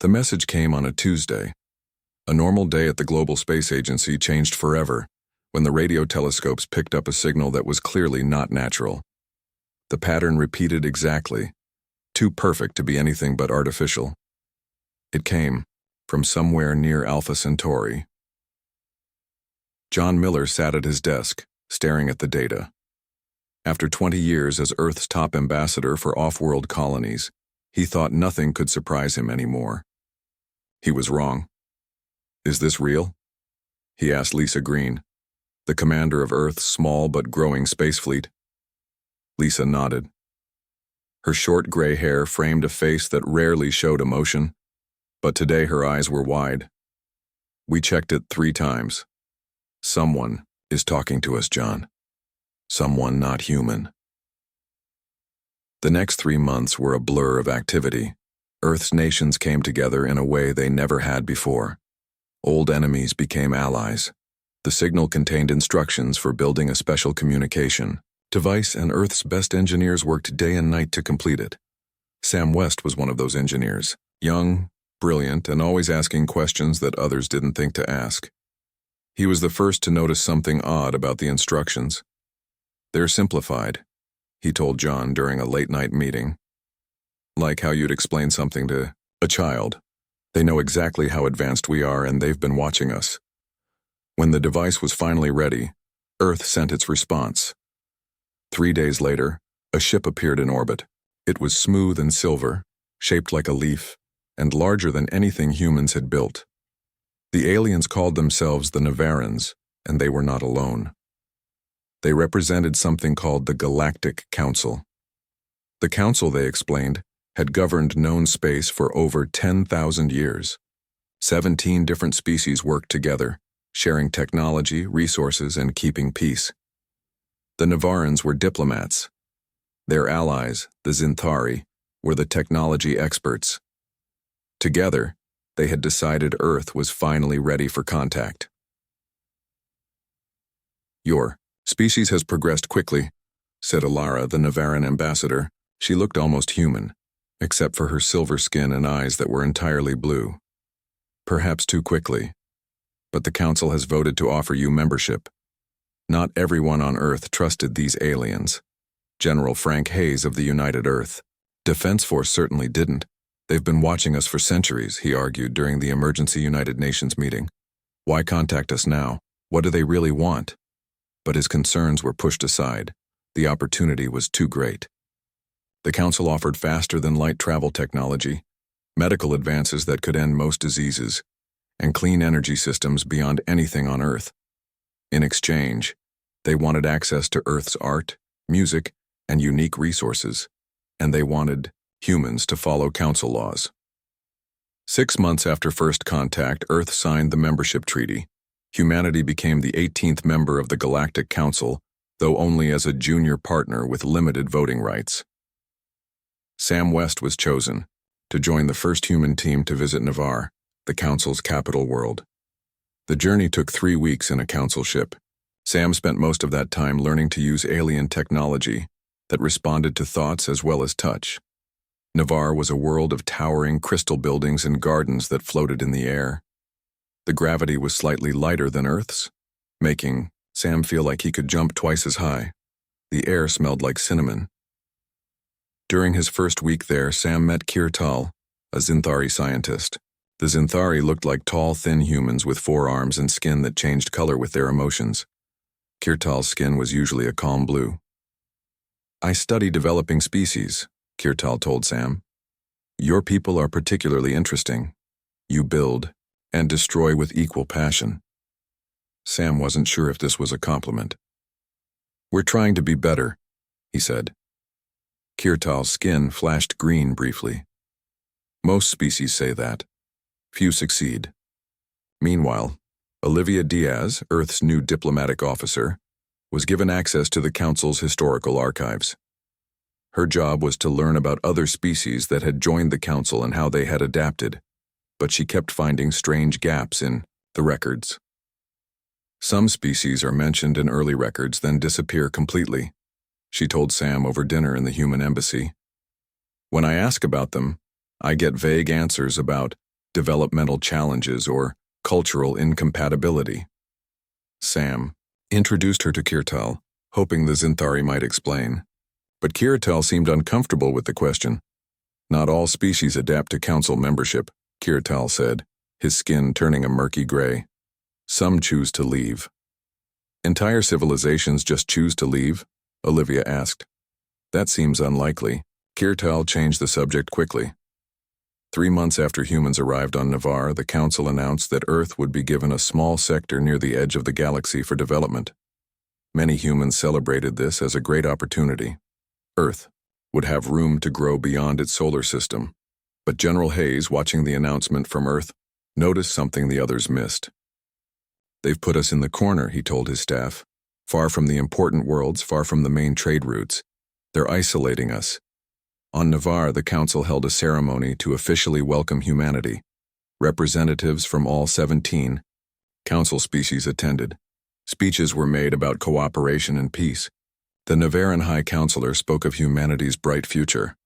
The message came on a Tuesday. A normal day at the Global Space Agency changed forever when the radio telescopes picked up a signal that was clearly not natural. The pattern repeated exactly, too perfect to be anything but artificial. It came from somewhere near Alpha Centauri. John Miller sat at his desk, staring at the data. After 20 years as Earth's top ambassador for off-world colonies, he thought nothing could surprise him anymore. He was wrong. "Is this real?" he asked Lisa Green, the commander of Earth's small but growing space fleet. Lisa nodded. Her short gray hair framed a face that rarely showed emotion, but today her eyes were wide. "We checked it 3 times. Someone is talking to us, John. Someone not human." The next 3 months were a blur of activity. Earth's nations came together in a way they never had before. Old enemies became allies. The signal contained instructions for building a special communication device, and Earth's best engineers worked day and night to complete it. Sam West was one of those engineers, young, brilliant, and always asking questions that others didn't think to ask. He was the first to notice something odd about the instructions. "They're simplified," he told John during a late-night meeting. "Like how you'd explain something to a child. They know exactly how advanced we are, and they've been watching us." When the device was finally ready, Earth sent its response. 3 days later, a ship appeared in orbit. It was smooth and silver, shaped like a leaf, and larger than anything humans had built. The aliens called themselves the Navarans, and they were not alone. They represented something called the Galactic Council. The Council, they explained, had governed known space for over 10,000 years. 17 different species worked together, sharing technology, resources, and keeping peace. The Navarans were diplomats. Their allies, the Zinthari, were the technology experts. Together, they had decided Earth was finally ready for contact. "Your species has progressed quickly," said Alara, the Navaran ambassador. She looked almost human, except for her silver skin and eyes that were entirely blue. "Perhaps too quickly. But the Council has voted to offer you membership. Not everyone on Earth trusted these aliens. General Frank Hayes of the United Earth Defense Force certainly didn't. They've been watching us for centuries," he argued during the emergency United Nations meeting. "Why contact us now? What do they really want?" But his concerns were pushed aside. The opportunity was too great. The Council offered faster-than-light travel technology, medical advances that could end most diseases, and clean energy systems beyond anything on Earth. In exchange, they wanted access to Earth's art, music, and unique resources, and they wanted humans to follow Council laws. 6 months after first contact, Earth signed the membership treaty. Humanity became the 18th member of the Galactic Council, though only as a junior partner with limited voting rights. Sam West was chosen to join the first human team to visit Navarre, the Council's capital world. The journey took 3 weeks in a Council ship. Sam spent most of that time learning to use alien technology that responded to thoughts as well as touch. Navarre was a world of towering crystal buildings and gardens that floated in the air. The gravity was slightly lighter than Earth's, making Sam feel like he could jump twice as high. The air smelled like cinnamon. During his first week there, Sam met Kirtal, a Zinthari scientist. The Zinthari looked like tall, thin humans with 4 arms and skin that changed color with their emotions. Kirtal's skin was usually a calm blue. "I study developing species," Kirtal told Sam. "Your people are particularly interesting. You build and destroy with equal passion." Sam wasn't sure if this was a compliment. "We're trying to be better," he said. Kirtal's skin flashed green briefly. "Most species say that. Few succeed." Meanwhile, Olivia Diaz, Earth's new diplomatic officer, was given access to the Council's historical archives. Her job was to learn about other species that had joined the Council and how they had adapted, but she kept finding strange gaps in the records. Some species are mentioned in early records, then disappear completely, she told Sam over dinner in the human embassy. "When I ask about them, I get vague answers about developmental challenges, or cultural incompatibility. Sam introduced her to Kirtal, hoping the Zinthari might explain. But Kirtal seemed uncomfortable with the question. Not all species adapt to council membership, Kirtal said, his skin turning a murky gray. Some choose to leave. Entire civilizations just choose to leave? Olivia asked. That seems unlikely. Kirtal changed the subject quickly. 3 months after humans arrived on Navarre, the council announced that Earth would be given a small sector near the edge of the galaxy for development. Many humans celebrated this as a great opportunity. Earth would have room to grow beyond its solar system. But General Hayes, watching the announcement from Earth, noticed something the others missed. They've put us in the corner, he told his staff. Far from the important worlds, far from the main trade routes. They're isolating us. On Navarre, the council held a ceremony to officially welcome humanity. Representatives from all 17 council species attended. Speeches were made about cooperation and peace. The Navarran High Counselor spoke of humanity's bright future.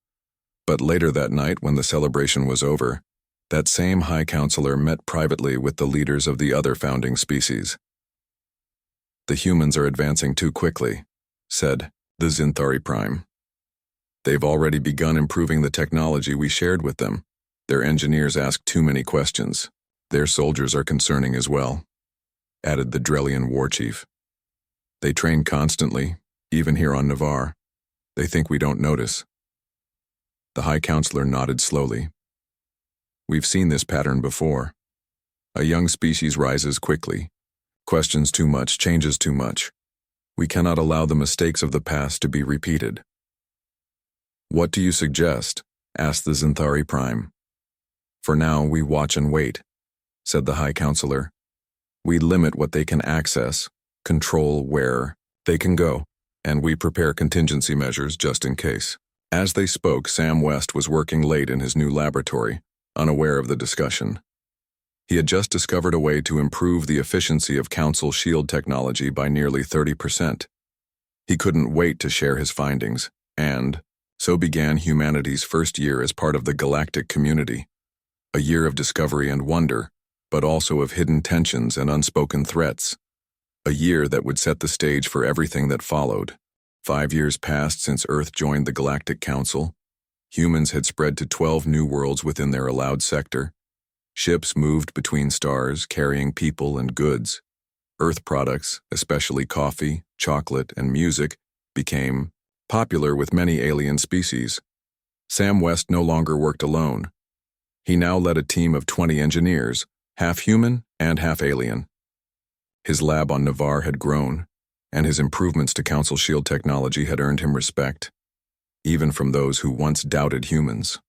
But later that night, when the celebration was over, that same High Counselor met privately with the leaders of the other founding species. The humans are advancing too quickly, said the Zinthari Prime. They've already begun improving the technology we shared with them. Their engineers ask too many questions. Their soldiers are concerning as well, added the Drellian war chief. They train constantly, even here on Navarre. They think we don't notice. The High Counselor nodded slowly. We've seen this pattern before. A young species rises quickly, questions too much, changes too much. We cannot allow the mistakes of the past to be repeated. What do you suggest? Asked the Zinthari Prime. For now, we watch and wait, said the High Counselor. We limit what they can access, control where they can go, and we prepare contingency measures just in case. As they spoke, Sam West was working late in his new laboratory, unaware of the discussion. He had just discovered a way to improve the efficiency of Council shield technology by nearly 30%. He couldn't wait to share his findings, and so began humanity's first year as part of the galactic community. A year of discovery and wonder, but also of hidden tensions and unspoken threats. A year that would set the stage for everything that followed. 5 years passed since Earth joined the Galactic Council. Humans had spread to 12 new worlds within their allowed sector. Ships moved between stars, carrying people and goods. Earth products, especially coffee, chocolate, and music, became popular with many alien species. Sam West no longer worked alone. He now led a team of 20 engineers, half human and half alien. His lab on Navarre had grown, and his improvements to Council shield technology had earned him respect, even from those who once doubted humans.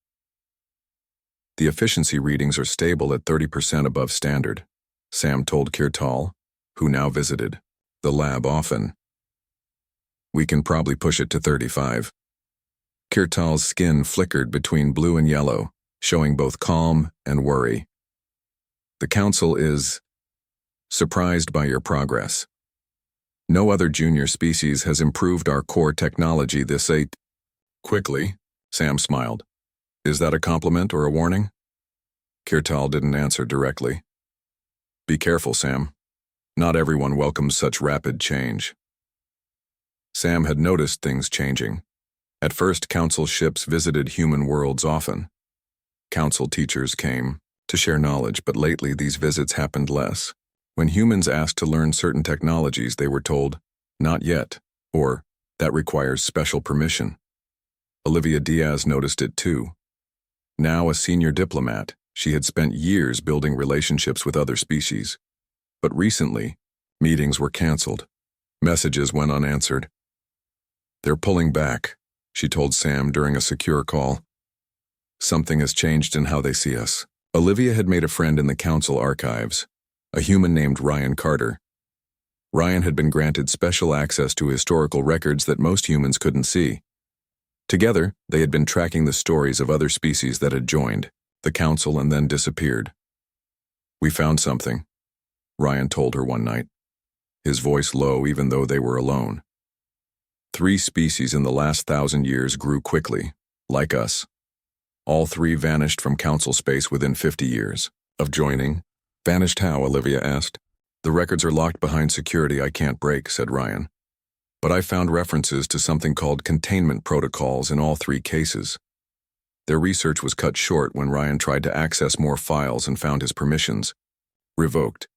The efficiency readings are stable at 30% above standard, Sam told Kirtal, who now visited the lab often. We can probably push it to 35. Kirtal's skin flickered between blue and yellow, showing both calm and worry. The Council is surprised by your progress. No other junior species has improved our core technology this quickly, Sam smiled. Is that a compliment or a warning? Kirtal didn't answer directly. Be careful, Sam. Not everyone welcomes such rapid change. Sam had noticed things changing. At first, Council ships visited human worlds often. Council teachers came to share knowledge, but lately these visits happened less. When humans asked to learn certain technologies, they were told, not yet, or that requires special permission. Olivia Diaz noticed it too. Now a senior diplomat, she had spent years building relationships with other species. But recently, meetings were canceled. Messages went unanswered. They're pulling back, she told Sam during a secure call. Something has changed in how they see us. Olivia had made a friend in the Council archives, a human named Ryan Carter. Ryan had been granted special access to historical records that most humans couldn't see. Together, they had been tracking the stories of other species that had joined the Council and then disappeared. We found something, Ryan told her one night, his voice low even though they were alone. 3 species in the last 1,000 years grew quickly, like us. All three vanished from council space within 50 years of joining. Vanished how? Olivia asked. The records are locked behind security I can't break, said Ryan. But I found references to something called containment protocols in all three cases. Their research was cut short when Ryan tried to access more files and found his permissions revoked.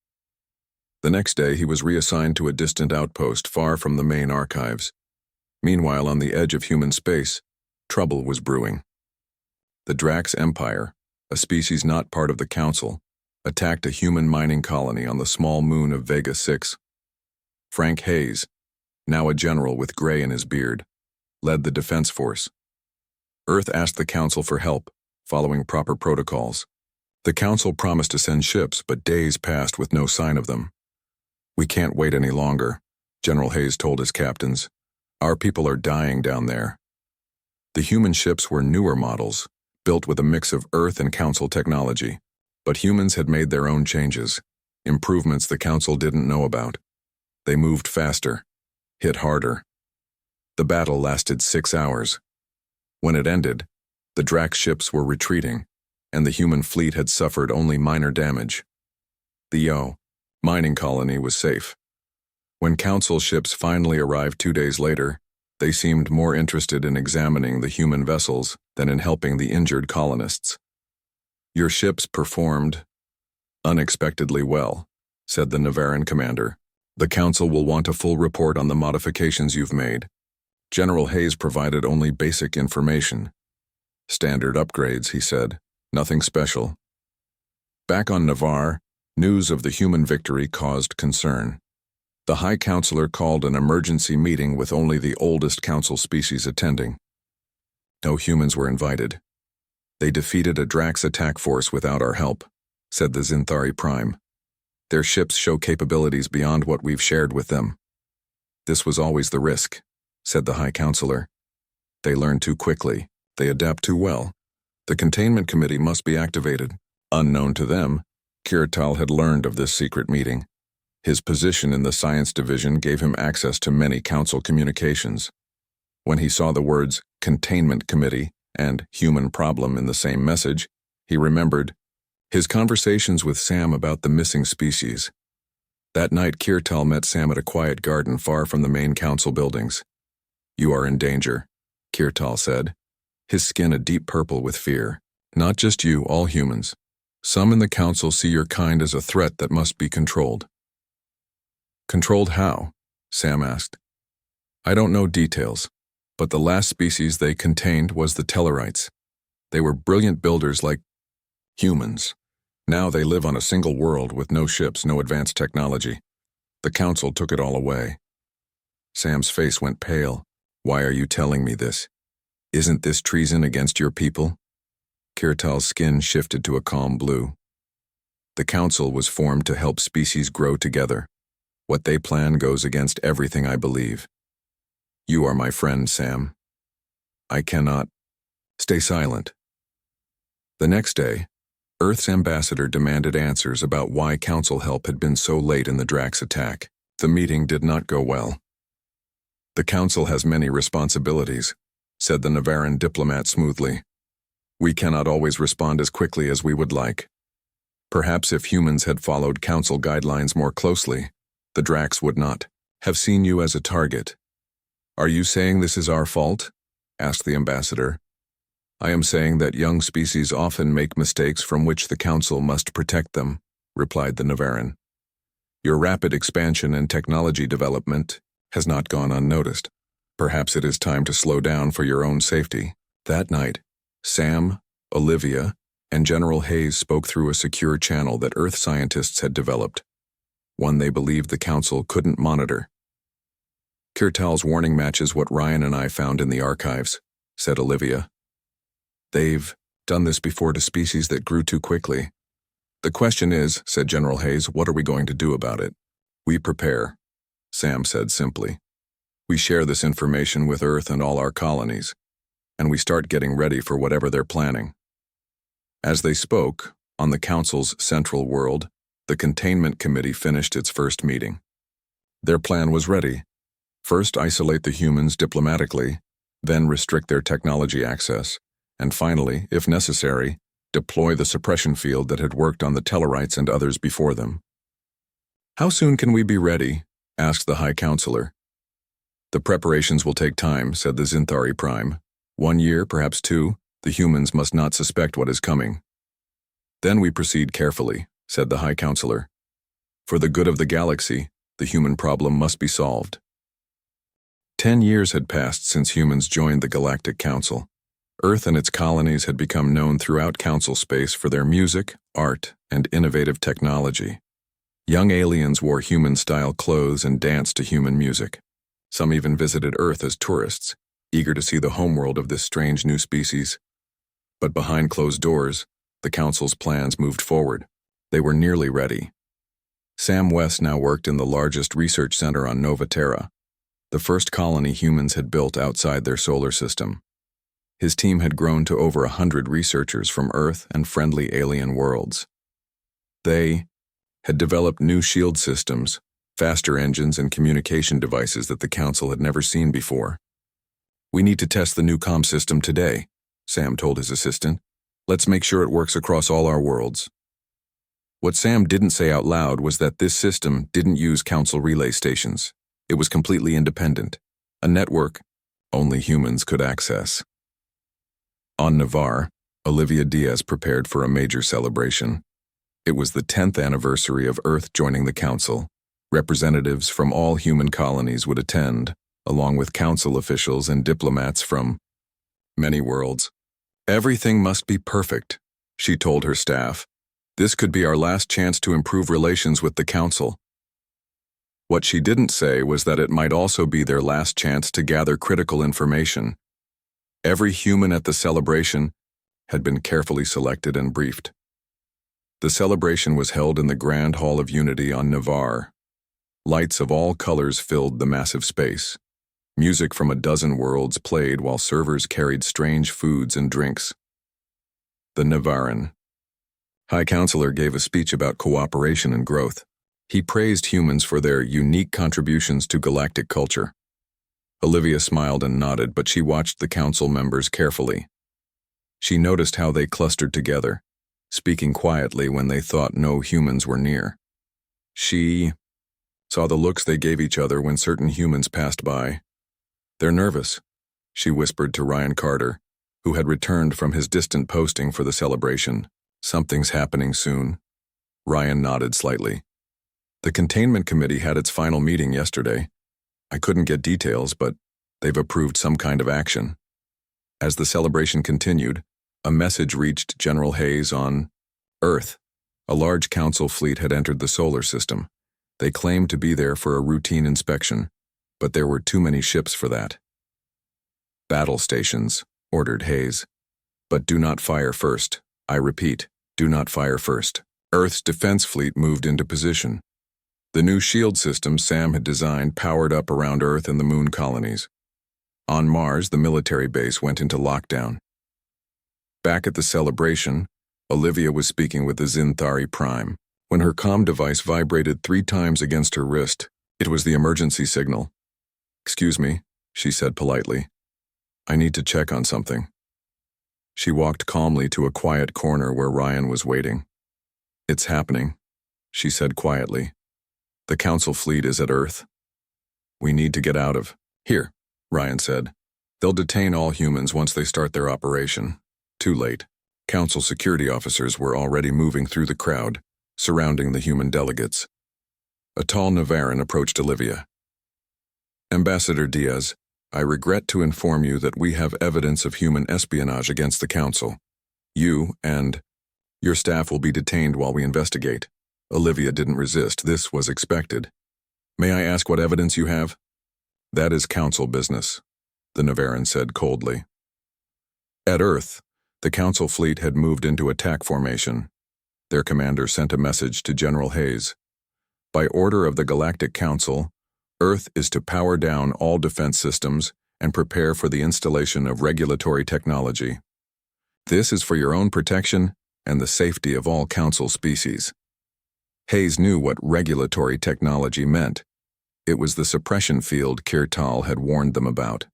The next day, he was reassigned to a distant outpost far from the main archives. Meanwhile, on the edge of human space, trouble was brewing. The Drax Empire, a species not part of the Council, attacked a human mining colony on the small moon of Vega 6. Frank Hayes, now a general with gray in his beard, led the defense force. Earth asked the Council for help, following proper protocols. The Council promised to send ships, but days passed with no sign of them. We can't wait any longer, General Hayes told his captains. Our people are dying down there. The human ships were newer models, built with a mix of Earth and Council technology, but humans had made their own changes, improvements the Council didn't know about. They moved faster, hit harder. The battle lasted 6 hours. When it ended, the Drax ships were retreating, and the human fleet had suffered only minor damage. The mining colony was safe. When Council ships finally arrived 2 days later, they seemed more interested in examining the human vessels than in helping the injured colonists. Your ships performed unexpectedly well, said the Navaran commander. The Council will want a full report on the modifications you've made. General Hayes provided only basic information. Standard upgrades, he said. Nothing special. Back on Navarre, news of the human victory caused concern. The High Counselor called an emergency meeting with only the oldest Council species attending. No humans were invited. They defeated a Drax attack force without our help, said the Zinthari Prime. Their ships show capabilities beyond what we've shared with them. This was always the risk, said the High Counselor. They learn too quickly. They adapt too well. The Containment Committee must be activated. Unknown to them, Kirtal had learned of this secret meeting. His position in the Science Division gave him access to many Council communications. When he saw the words Containment Committee and Human Problem in the same message, he remembered his conversations with Sam about the missing species. That night, Kirtal met Sam at a quiet garden far from the main Council buildings. You are in danger, Kirtal said, his skin a deep purple with fear. Not just you, all humans. Some in the Council see your kind as a threat that must be controlled. Controlled how? Sam asked. I don't know details, but the last species they contained was the Tellarites. They were brilliant builders like humans. Now they live on a single world with no ships, no advanced technology. The Council took it all away. Sam's face went pale. Why are you telling me this? Isn't this treason against your people? Kirtal's skin shifted to a calm blue. The Council was formed to help species grow together. What they plan goes against everything I believe. You are my friend, Sam. I cannot. Stay silent. The next day, Earth's ambassador demanded answers about why Council help had been so late in the Drax attack. The meeting did not go well. The Council has many responsibilities, said the Navaran diplomat smoothly. We cannot always respond as quickly as we would like. Perhaps if humans had followed Council guidelines more closely, the Drax would not have seen you as a target. Are you saying this is our fault? Asked the ambassador. I am saying that young species often make mistakes from which the Council must protect them, replied the Navaran. Your rapid expansion and technology development has not gone unnoticed. Perhaps it is time to slow down for your own safety. That night, Sam, Olivia, and General Hayes spoke through a secure channel that Earth scientists had developed, one they believed the Council couldn't monitor. Kirtal's warning matches what Ryan and I found in the archives, said Olivia. They've done this before to species that grew too quickly. The question is, said General Hayes, what are we going to do about it? We prepare, Sam said simply. We share this information with Earth and all our colonies, and we start getting ready for whatever they're planning. As they spoke, on the Council's central world, the Containment Committee finished its first meeting. Their plan was ready. First, isolate the humans diplomatically, then restrict their technology access, and finally, if necessary, deploy the suppression field that had worked on the Tellarites and others before them. "How soon can we be ready?" asked the High Counselor. "The preparations will take time," said the Zinthari Prime. "1 year, perhaps 2. The humans must not suspect what is coming." "Then we proceed carefully," said the High Counselor. "For the good of the galaxy, the human problem must be solved." 10 years had passed since humans joined the Galactic Council. Earth and its colonies had become known throughout Council space for their music, art, and innovative technology. Young aliens wore human-style clothes and danced to human music. Some even visited Earth as tourists, eager to see the homeworld of this strange new species. But behind closed doors, the Council's plans moved forward. They were nearly ready. Sam West now worked in the largest research center on Nova Terra, the first colony humans had built outside their solar system. His team had grown to over 100 researchers from Earth and friendly alien worlds. They had developed new shield systems, faster engines, and communication devices that the Council had never seen before. "We need to test the new comm system today," Sam told his assistant. "Let's make sure it works across all our worlds." What Sam didn't say out loud was that this system didn't use Council relay stations. It was completely independent, a network only humans could access. On Navarre, Olivia Diaz prepared for a major celebration. It was the 10th anniversary of Earth joining the Council. Representatives from all human colonies would attend, along with Council officials and diplomats from many worlds. "Everything must be perfect," she told her staff. "This could be our last chance to improve relations with the Council." What she didn't say was that it might also be their last chance to gather critical information. Every human at the celebration had been carefully selected and briefed. The celebration was held in the Grand Hall of Unity on Navarre. Lights of all colors filled the massive space. Music from a dozen worlds played while servers carried strange foods and drinks. The Navarran High Counselor gave a speech about cooperation and growth. He praised humans for their unique contributions to galactic culture. Olivia smiled and nodded, but she watched the Council members carefully. She noticed how they clustered together, speaking quietly when they thought no humans were near. She saw the looks they gave each other when certain humans passed by. "They're nervous," she whispered to Ryan Carter, who had returned from his distant posting for the celebration. "Something's happening soon." Ryan nodded slightly. "The Containment Committee had its final meeting yesterday. I couldn't get details, but they've approved some kind of action." As the celebration continued, a message reached General Hayes on Earth. A large Council fleet had entered the solar system. They claimed to be there for a routine inspection, but there were too many ships for that. "Battle stations," ordered Hayes. "But do not fire first. I repeat, do not fire first." Earth's defense fleet moved into position. The new shield system Sam had designed powered up around Earth and the moon colonies. On Mars, the military base went into lockdown. Back at the celebration, Olivia was speaking with the Zinthari Prime. When her comm device vibrated 3 times against her wrist, it was the emergency signal. "Excuse me," she said politely. "I need to check on something." She walked calmly to a quiet corner where Ryan was waiting. "It's happening," she said quietly. "The Council fleet is at Earth. We need to get out of here," Ryan said. "They'll detain all humans once they start their operation." Too late. Council security officers were already moving through the crowd, surrounding the human delegates. A tall Navarran approached Olivia. "Ambassador Diaz, I regret to inform you that we have evidence of human espionage against the Council. You and your staff will be detained while we investigate." Olivia didn't resist. This was expected. "May I ask what evidence you have?" "That is Council business," the Navarran said coldly. At Earth, the Council fleet had moved into attack formation. Their commander sent a message to General Hayes. "By order of the Galactic Council, Earth is to power down all defense systems and prepare for the installation of regulatory technology. This is for your own protection and the safety of all Council species." Hayes knew what regulatory technology meant. It was the suppression field Kirtal had warned them about.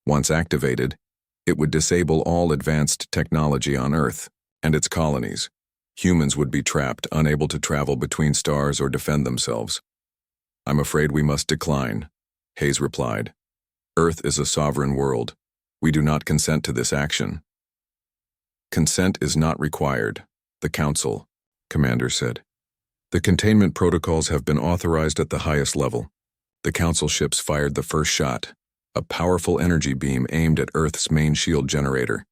Once activated, It would disable all advanced technology on Earth and its colonies. Humans would be trapped, unable to travel between stars or defend themselves. "I'm afraid we must decline," Hayes replied. "Earth is a sovereign world. We do not consent to this action." "Consent is not required," the Council commander said. "The containment protocols have been authorized at the highest level." The Council ships fired the first shot, a powerful energy beam aimed at Earth's main shield generator.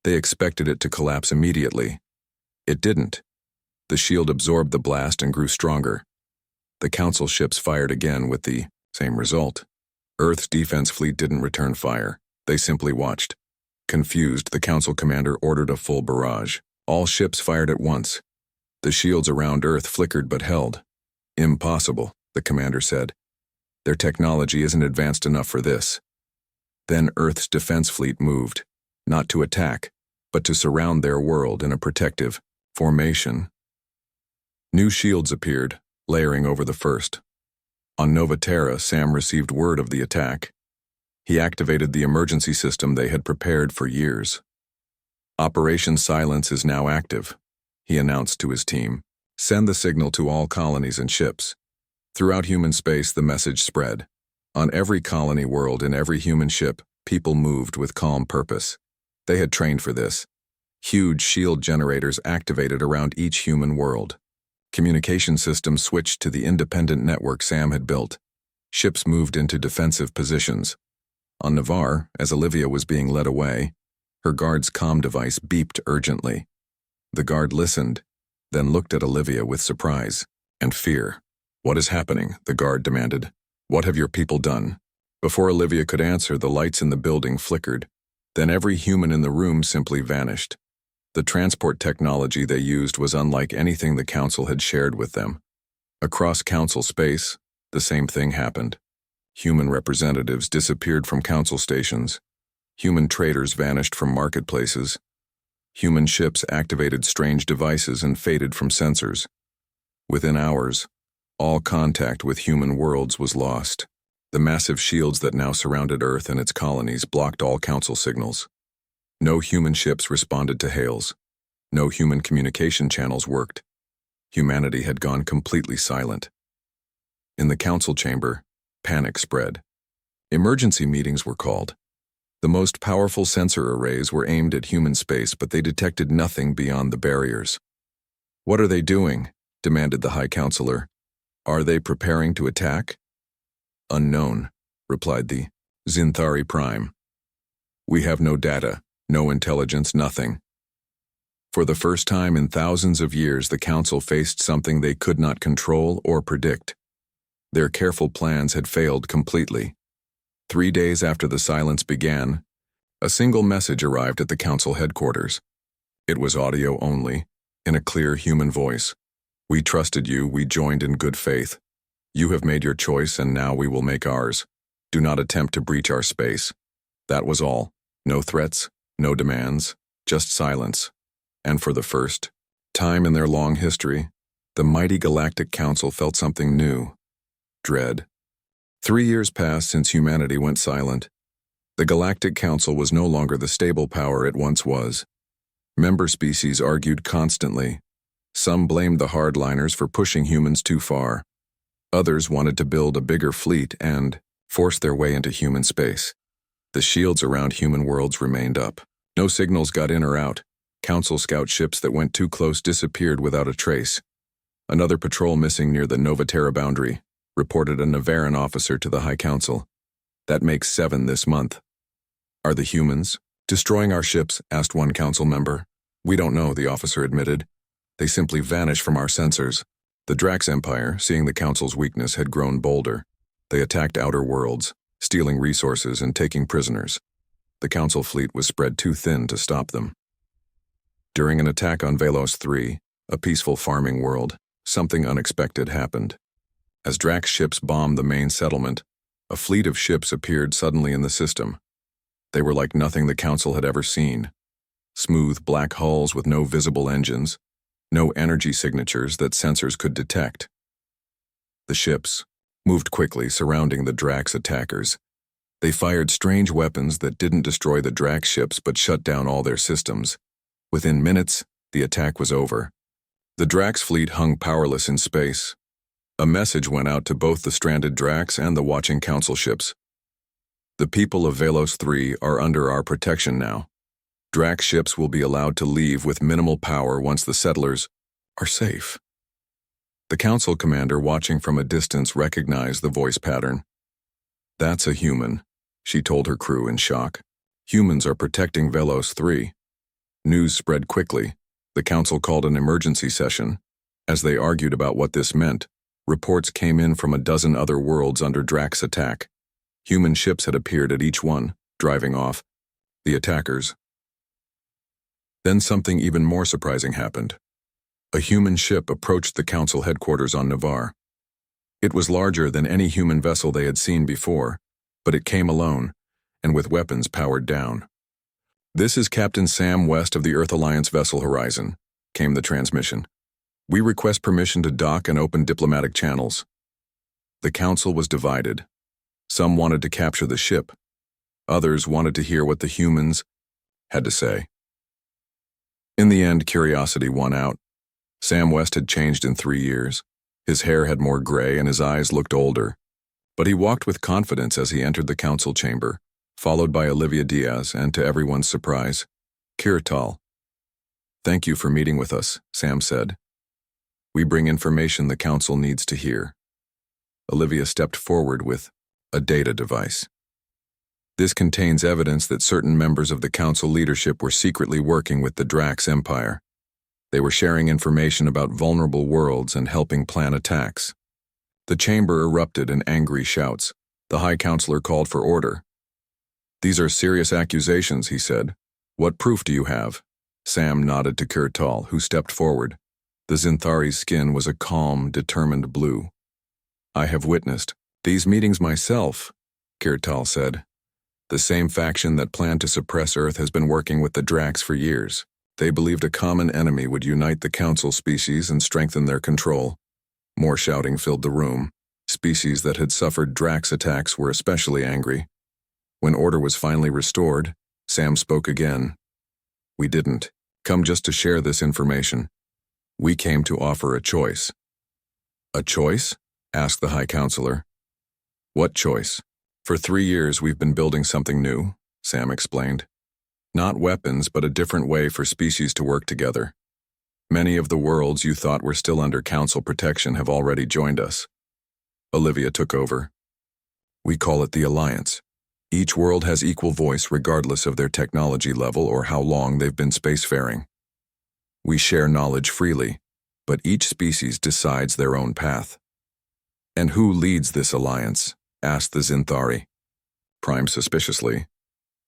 They expected it to collapse immediately. It didn't. The shield absorbed the blast and grew stronger. The Council ships fired again with the same result. Earth's defense fleet didn't return fire. They simply watched. Confused, the Council commander ordered a full barrage. All ships fired at once. The shields around Earth flickered but held. "Impossible," the commander said. "Their technology isn't advanced enough for this." Then Earth's defense fleet moved, not to attack, but to surround their world in a protective formation. New shields appeared, layering over the first. On Nova Terra, Sam received word of the attack. He activated the emergency system they had prepared for years. "Operation Silence is now active," he announced to his team. "Send the signal to all colonies and ships." Throughout human space, the message spread. On every colony world and every human ship, people moved with calm purpose. They had trained for this. Huge shield generators activated around each human world. Communication systems switched to the independent network Sam had built. Ships moved into defensive positions. On Navarre, as Olivia was being led away, her guard's comm device beeped urgently. The guard listened, then looked at Olivia with surprise and fear. "What is happening?" the guard demanded. "What have your people done?" Before Olivia could answer, the lights in the building flickered. Then every human in the room simply vanished. The transport technology they used was unlike anything the Council had shared with them. Across Council space, the same thing happened. Human representatives disappeared from Council stations. Human traders vanished from marketplaces. Human ships activated strange devices and faded from sensors. Within hours, all contact with human worlds was lost. The massive shields that now surrounded Earth and its colonies blocked all Council signals. No human ships responded to hails. No human communication channels worked. Humanity had gone completely silent. In the Council chamber, panic spread. Emergency meetings were called. The most powerful sensor arrays were aimed at human space, but they detected nothing beyond the barriers. "What are they doing?" demanded the High Counselor. "Are they preparing to attack?" "Unknown," replied the Zinthari Prime. "We have no data, no intelligence, nothing." For the first time in thousands of years, the Council faced something they could not control or predict. Their careful plans had failed completely. 3 days after the silence began, a single message arrived at the Council headquarters. It was audio only, in a clear human voice. "We trusted you, we joined in good faith. You have made your choice and now we will make ours. Do not attempt to breach our space." That was all. No threats, no demands, just silence. And for the first time in their long history, the mighty Galactic Council felt something new. Dread. 3 years passed since humanity went silent. The Galactic Council was no longer the stable power it once was. Member species argued constantly. Some blamed the hardliners for pushing humans too far. Others wanted to build a bigger fleet and force their way into human space. The shields around human worlds remained up. No signals got in or out. Council scout ships that went too close disappeared without a trace. Another patrol missing near the Nova Terra boundary, reported a Navaran officer to the High Council. That makes 7 this month. "Are the humans destroying our ships?" asked one council member. "We don't know," the officer admitted. "They simply vanish from our sensors." The Drax Empire, seeing the Council's weakness, had grown bolder. They attacked outer worlds, stealing resources and taking prisoners. The Council fleet was spread too thin to stop them. During an attack on Velos 3, a peaceful farming world, something unexpected happened. As Drax ships bombed the main settlement, a fleet of ships appeared suddenly in the system. They were like nothing the Council had ever seen. Smooth black hulls with no visible engines, no energy signatures that sensors could detect. The ships moved quickly, surrounding the Drax attackers. They fired strange weapons that didn't destroy the Drax ships but shut down all their systems. Within minutes, the attack was over. The Drax fleet hung powerless in space. A message went out to both the stranded Drax and the watching Council ships. The people of Velos 3 are under our protection now. Drax ships will be allowed to leave with minimal power once the settlers are safe. The Council commander watching from a distance recognized the voice pattern. That's a human, she told her crew in shock. Humans are protecting Velos 3. News spread quickly. The Council called an emergency session. As they argued about what this meant, reports came in from a dozen other worlds under Drax attack. Human ships had appeared at each one, driving off. The attackers. Then something even more surprising happened. A human ship approached the Council headquarters on Navarre. It was larger than any human vessel they had seen before, but it came alone, and with weapons powered down. "This is Captain Sam West of the Earth Alliance vessel Horizon," came the transmission. "We request permission to dock and open diplomatic channels." The Council was divided. Some wanted to capture the ship. Others wanted to hear what the humans had to say. In the end, curiosity won out. Sam West had changed in 3 years. His hair had more gray and his eyes looked older. But he walked with confidence as he entered the Council chamber, followed by Olivia Diaz and, to everyone's surprise, Kirtal. "Thank you for meeting with us," Sam said. "We bring information the Council needs to hear." Olivia stepped forward with a data device. "This contains evidence that certain members of the Council leadership were secretly working with the Drax Empire. They were sharing information about vulnerable worlds and helping plan attacks." The chamber erupted in angry shouts. The High Counselor called for order. "These are serious accusations," he said. "What proof do you have?" Sam nodded to Kirtal, who stepped forward. The Zinthari's skin was a calm, determined blue. "I have witnessed these meetings myself," Kirtal said. "The same faction that planned to suppress Earth has been working with the Drax for years. They believed a common enemy would unite the Council species and strengthen their control." More shouting filled the room. Species that had suffered Drax attacks were especially angry. When order was finally restored, Sam spoke again. "We didn't come just to share this information. We came to offer a choice." "A choice?" asked the High Counselor. "What choice?" "For 3 years we've been building something new," Sam explained. "Not weapons, but a different way for species to work together. Many of the worlds you thought were still under Council protection have already joined us." Olivia took over. "We call it the Alliance. Each world has equal voice regardless of their technology level or how long they've been spacefaring. We share knowledge freely, but each species decides their own path." "And who leads this alliance?" asked the Zinthari. Prime suspiciously.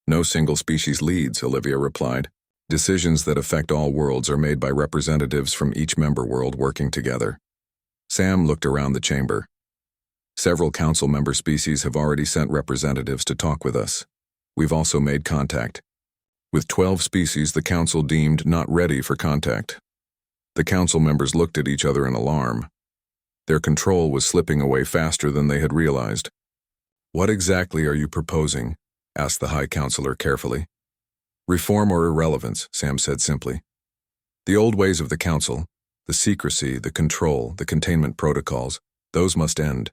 "No single species leads," Olivia replied. "Decisions that affect all worlds are made by representatives from each member world working together." Sam looked around the chamber. "Several Council member species have already sent representatives to talk with us. We've also made contact. With 12 species the Council deemed not ready for contact." The Council members looked at each other in alarm. Their control was slipping away faster than they had realized. "What exactly are you proposing?" asked the High Counselor carefully. "Reform or irrelevance," Sam said simply. "The old ways of the Council, the secrecy, the control, the containment protocols, those must end.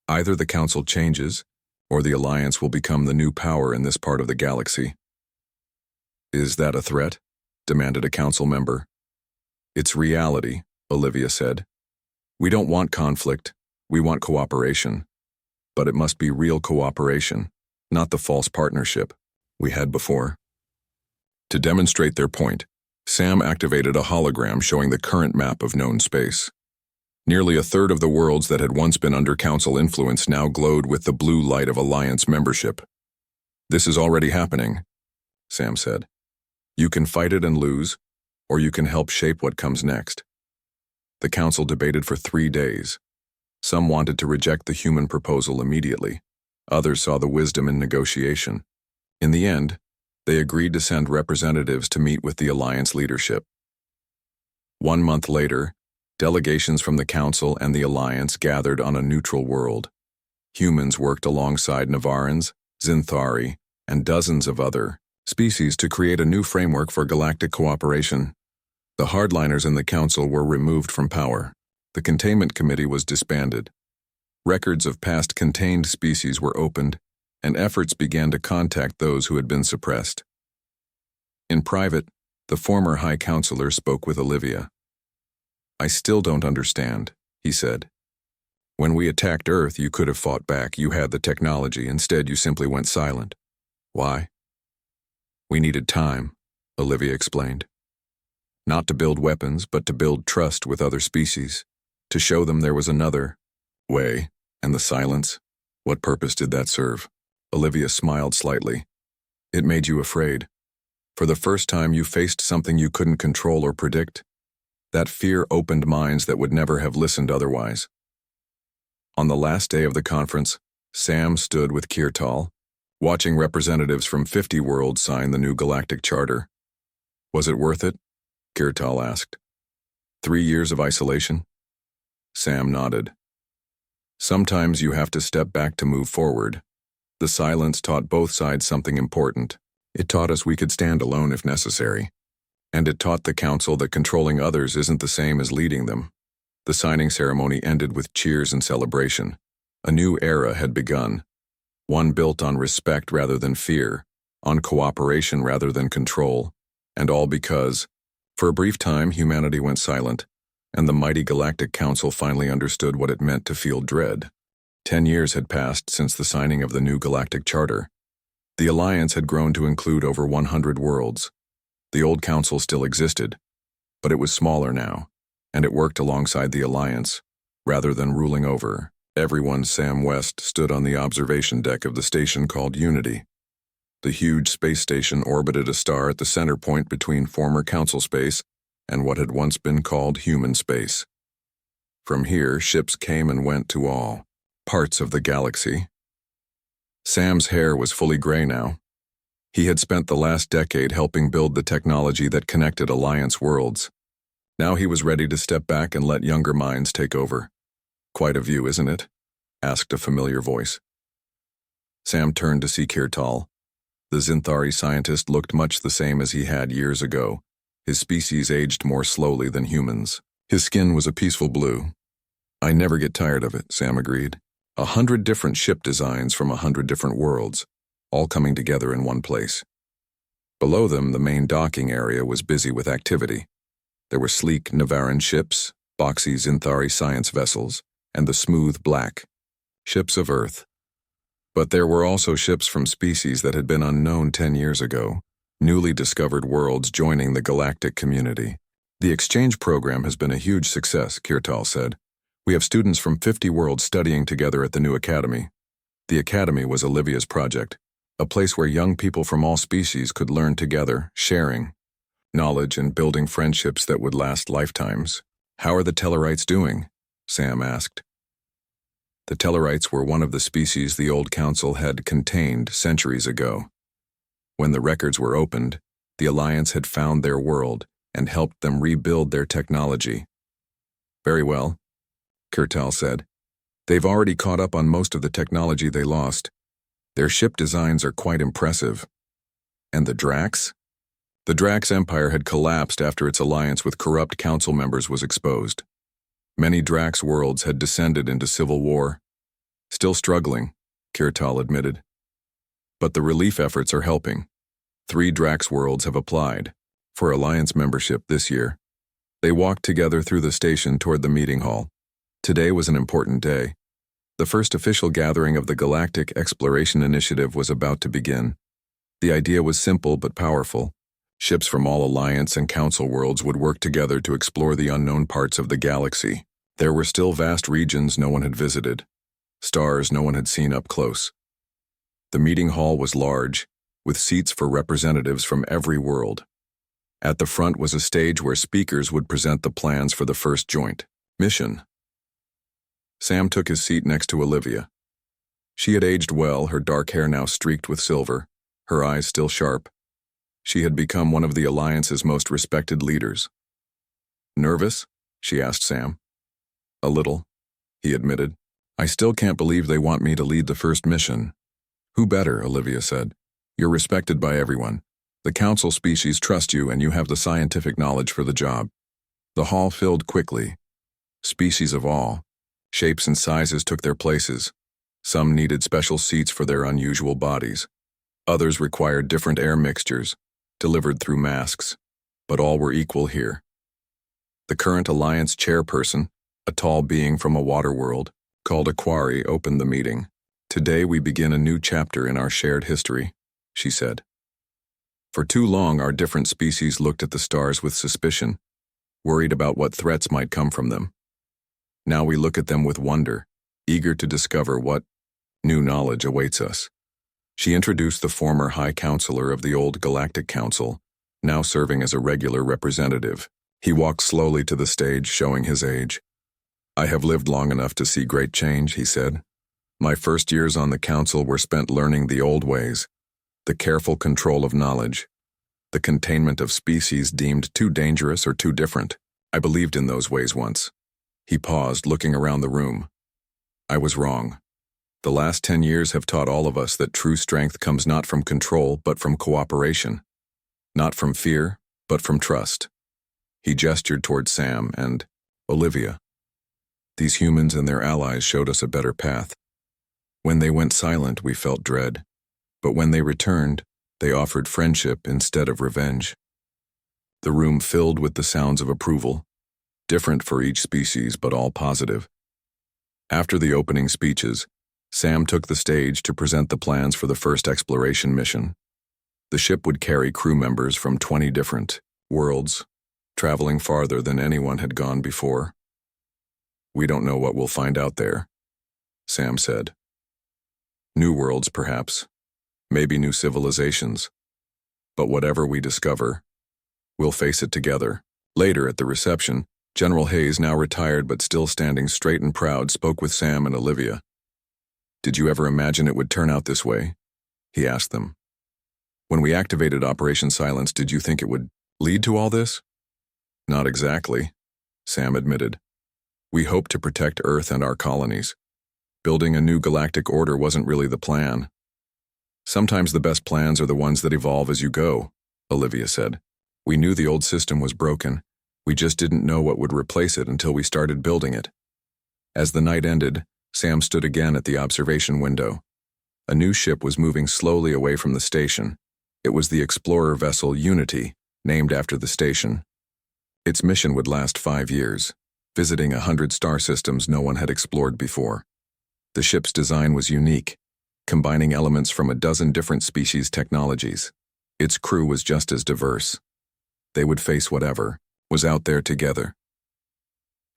Either the Council changes, or the Alliance will become the new power in this part of the galaxy." "Is that a threat?" demanded a Council member. "It's reality," Olivia said. "We don't want conflict, we want cooperation. But it must be real cooperation, not the false partnership we had before." To demonstrate their point, Sam activated a hologram showing the current map of known space. Nearly a third of the worlds that had once been under Council influence now glowed with the blue light of Alliance membership. "This is already happening," Sam said. "You can fight it and lose, or you can help shape what comes next." The Council debated for 3 days. Some wanted to reject the human proposal immediately. Others saw the wisdom in negotiation. In the end, they agreed to send representatives to meet with the Alliance leadership. 1 month later, delegations from the Council and the Alliance gathered on a neutral world. Humans worked alongside Navarrans, Zinthari, and dozens of other species to create a new framework for galactic cooperation. The hardliners in the council were removed from power. The containment committee was disbanded. Records of past contained species were opened, and efforts began to contact those who had been suppressed. In private, the former High Counselor spoke with Olivia. "I still don't understand," he said. "When we attacked Earth, you could have fought back. You had the technology. Instead, you simply went silent. Why?" "We needed time," Olivia explained. "Not to build weapons, but to build trust with other species, to show them there was another way." And the silence? What purpose did that serve? Olivia smiled slightly. "It made you afraid. For the first time, you faced something you couldn't control or predict. That fear opened minds that would never have listened otherwise." On the last day of the conference, Sam stood with Kirtal, watching representatives from 50 worlds sign the new galactic charter. "Was it worth it?" Kirtal asked. 3 years of isolation?" Sam nodded. "Sometimes you have to step back to move forward." The silence taught both sides something important. It taught us we could stand alone if necessary. And it taught the council that controlling others isn't the same as leading them. The signing ceremony ended with cheers and celebration. A new era had begun. One built on respect rather than fear, on cooperation rather than control, and all because, for a brief time, humanity went silent, and the mighty Galactic Council finally understood what it meant to feel dread. 10 years had passed since the signing of the new Galactic Charter. The Alliance had grown to include over 100 worlds. The old Council still existed, but it was smaller now, and it worked alongside the Alliance, rather than ruling over everyone. Sam West stood on the observation deck of the station called Unity. The huge space station orbited a star at the center point between former Council space and what had once been called human space. From here, ships came and went to all parts of the galaxy. Sam's hair was fully gray now. He had spent the last decade helping build the technology that connected Alliance worlds. Now he was ready to step back and let younger minds take over. "Quite a view, isn't it?" asked a familiar voice. Sam turned to see Kirtal. The Zinthari scientist looked much the same as he had years ago. His species aged more slowly than humans. His skin was a peaceful blue. "I never get tired of it," Sam agreed. 100 different ship designs from 100 different worlds, all coming together in one place. Below them, the main docking area was busy with activity. There were sleek Navaran ships, boxy Zinthari science vessels, and the smooth black ships of Earth. But there were also ships from species that had been unknown 10 years ago, newly discovered worlds joining the galactic community. "The exchange program has been a huge success," Kirtal said. "We have students from 50 worlds studying together at the new academy." The academy was Olivia's project, a place where young people from all species could learn together, sharing knowledge and building friendships that would last lifetimes. "How are the Tellarites doing?" Sam asked. The Tellarites were one of the species the old council had contained centuries ago. When the records were opened, the Alliance had found their world and helped them rebuild their technology. "Very well," Kirtal said. "They've already caught up on most of the technology they lost. Their ship designs are quite impressive." "And the Drax?" The Drax Empire had collapsed after its alliance with corrupt council members was exposed. Many Drax worlds had descended into civil war. "Still struggling," Kirtal admitted. "But the relief efforts are helping. 3 Drax worlds have applied for Alliance membership this year." They walked together through the station toward the meeting hall. Today was an important day. The first official gathering of the Galactic Exploration Initiative was about to begin. The idea was simple but powerful. Ships from all Alliance and Council worlds would work together to explore the unknown parts of the galaxy. There were still vast regions no one had visited, stars no one had seen up close. The meeting hall was large, with seats for representatives from every world. At the front was a stage where speakers would present the plans for the first joint mission. Sam took his seat next to Olivia. She had aged well, her dark hair now streaked with silver, her eyes still sharp. She had become one of the Alliance's most respected leaders. "Nervous?" she asked Sam. "A little," he admitted. "I still can't believe they want me to lead the first mission." Who better, Olivia said. You're respected by everyone. The council species trust you and you have the scientific knowledge for the job. The hall filled quickly. Species of all shapes and sizes took their places. Some needed special seats for their unusual bodies. Others required different air mixtures, delivered through masks, but all were equal here. The current Alliance chairperson, a tall being from a water world, called a quarry, opened the meeting. Today we begin a new chapter in our shared history, she said. For too long our different species looked at the stars with suspicion, worried about what threats might come from them. Now we look at them with wonder, eager to discover what new knowledge awaits us. She introduced the former High Counselor of the old Galactic Council, now serving as a regular representative. He walked slowly to the stage, showing his age. I have lived long enough to see great change, he said. My first years on the council were spent learning the old ways, the careful control of knowledge, the containment of species deemed too dangerous or too different. I believed in those ways once. He paused, looking around the room. I was wrong. The last 10 years have taught all of us that true strength comes not from control, but from cooperation. Not from fear, but from trust. He gestured toward Sam and Olivia. These humans and their allies showed us a better path. When they went silent, we felt dread. But when they returned, they offered friendship instead of revenge. The room filled with the sounds of approval, different for each species but all positive. After the opening speeches, Sam took the stage to present the plans for the first exploration mission. The ship would carry crew members from 20 different worlds, traveling farther than anyone had gone before. We don't know what we'll find out there, Sam said. New worlds, perhaps. Maybe new civilizations. But whatever we discover, we'll face it together. Later at the reception, General Hayes, now retired but still standing straight and proud, spoke with Sam and Olivia. Did you ever imagine it would turn out this way? He asked them. When we activated Operation Silence, did you think it would lead to all this? Not exactly, Sam admitted. We hoped to protect Earth and our colonies. Building a new galactic order wasn't really the plan. Sometimes the best plans are the ones that evolve as you go, Olivia said. We knew the old system was broken. We just didn't know what would replace it until we started building it. As the night ended, Sam stood again at the observation window. A new ship was moving slowly away from the station. It was the explorer vessel Unity, named after the station. Its mission would last 5 years, visiting 100 star systems no one had explored before. The ship's design was unique, combining elements from a dozen different species' technologies. Its crew was just as diverse. They would face whatever was out there together.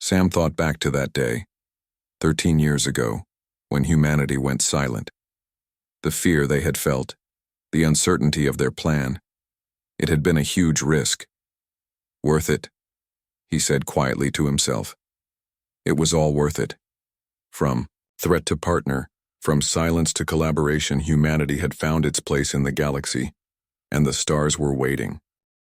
Sam thought back to that day, 13 years ago, when humanity went silent. The fear they had felt, the uncertainty of their plan. It had been a huge risk. Worth it, he said quietly to himself. It was all worth it. From threat to partner, from silence to collaboration, humanity had found its place in the galaxy, and the stars were waiting.